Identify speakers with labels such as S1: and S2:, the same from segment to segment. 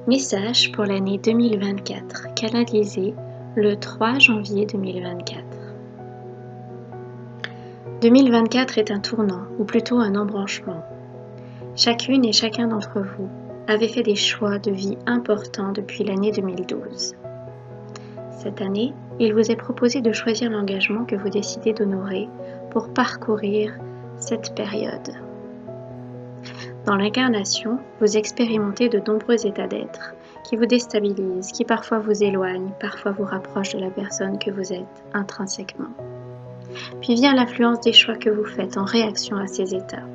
S1: Message pour l'année 2024, canalisé le 3 janvier 2024. 2024 est un tournant, ou plutôt un embranchement. Chacune et chacun d'entre vous avait fait des choix de vie importants depuis l'année 2012. Cette année, il vous est proposé de choisir l'engagement que vous décidez d'honorer pour parcourir cette période. Dans l'incarnation, vous expérimentez de nombreux états d'être qui vous déstabilisent, qui parfois vous éloignent, parfois vous rapprochent de la personne que vous êtes intrinsèquement. Puis vient l'influence des choix que vous faites en réaction à ces états.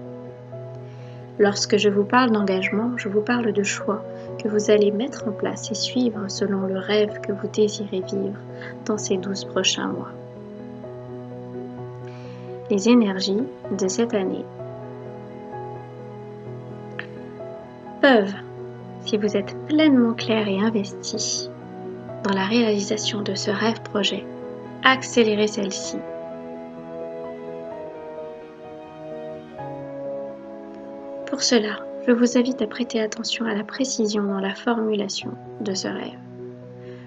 S1: Lorsque je vous parle d'engagement, je vous parle de choix que vous allez mettre en place et suivre selon le rêve que vous désirez vivre dans ces 12 prochains mois. Les énergies de cette année peuvent, si vous êtes pleinement clair et investi dans la réalisation de ce rêve-projet, accélérer celle-ci. Pour cela, je vous invite à prêter attention à la précision dans la formulation de ce rêve.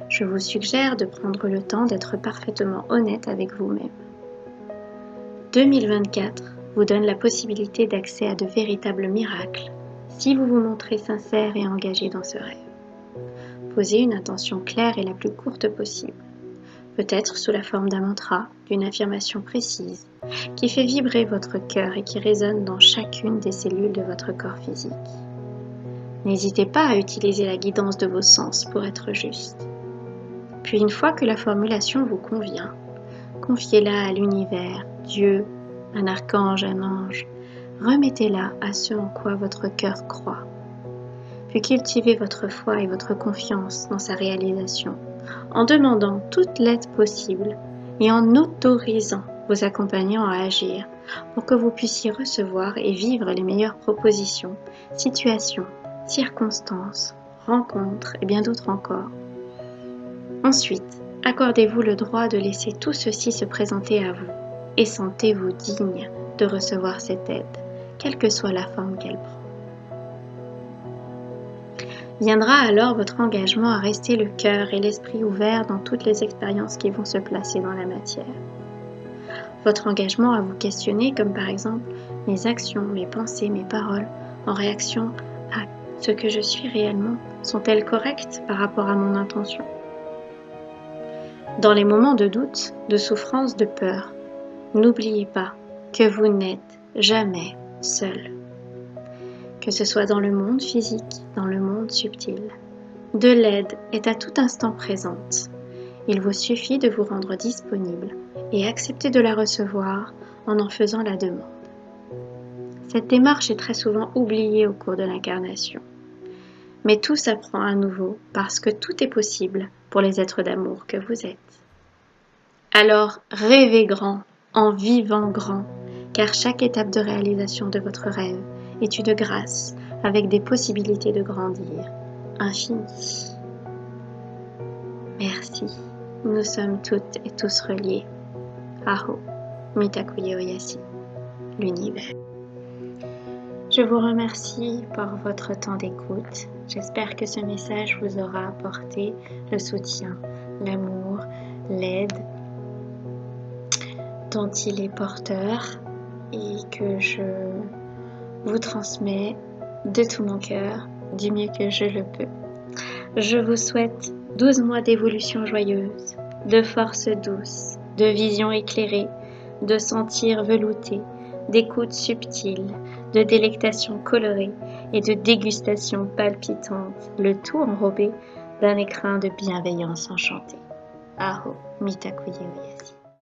S1: Je vous suggère de prendre le temps d'être parfaitement honnête avec vous-même. 2024 vous donne la possibilité d'accès à de véritables miracles si vous vous montrez sincère et engagé dans ce rêve. Posez une intention claire et la plus courte possible, peut-être sous la forme d'un mantra, d'une affirmation précise, qui fait vibrer votre cœur et qui résonne dans chacune des cellules de votre corps physique. N'hésitez pas à utiliser la guidance de vos sens pour être juste. Puis une fois que la formulation vous convient, confiez-la à l'univers, Dieu, un archange, un ange. Remettez-la à ce en quoi votre cœur croit. Puis cultivez votre foi et votre confiance dans sa réalisation, en demandant toute l'aide possible et en autorisant vos accompagnants à agir pour que vous puissiez recevoir et vivre les meilleures propositions, situations, circonstances, rencontres et bien d'autres encore. Ensuite, accordez-vous le droit de laisser tout ceci se présenter à vous et sentez-vous digne de recevoir cette aide, quelle que soit la forme qu'elle prend. Viendra alors votre engagement à rester le cœur et l'esprit ouverts dans toutes les expériences qui vont se placer dans la matière. Votre engagement à vous questionner, comme par exemple mes actions, mes pensées, mes paroles, en réaction à ce que je suis réellement, sont-elles correctes par rapport à mon intention ? Dans les moments de doute, de souffrance, de peur, n'oubliez pas que vous n'êtes jamais seul. Que ce soit dans le monde physique, dans le monde subtil, de l'aide est à tout instant présente. Il vous suffit de vous rendre disponible et accepter de la recevoir en faisant la demande. Cette démarche est très souvent oubliée au cours de l'incarnation. Mais tout s'apprend à nouveau parce que tout est possible pour les êtres d'amour que vous êtes. Alors rêvez grand en vivant grand, car chaque étape de réalisation de votre rêve est une grâce avec des possibilités de grandir infinies. Merci, nous sommes toutes et tous reliés. Aho, Mitakuye Oyasin, l'univers. Je vous remercie pour votre temps d'écoute. J'espère que ce message vous aura apporté le soutien, l'amour, l'aide dont il est porteur et que je vous transmets de tout mon cœur, du mieux que je le peux. Je vous souhaite 12 mois d'évolution joyeuse, de force douce, de vision éclairée, de sentir velouté, d'écoute subtile, de délectation colorée et de dégustation palpitante, le tout enrobé d'un écrin de bienveillance enchantée. Aho, Mitakuye Oyasin.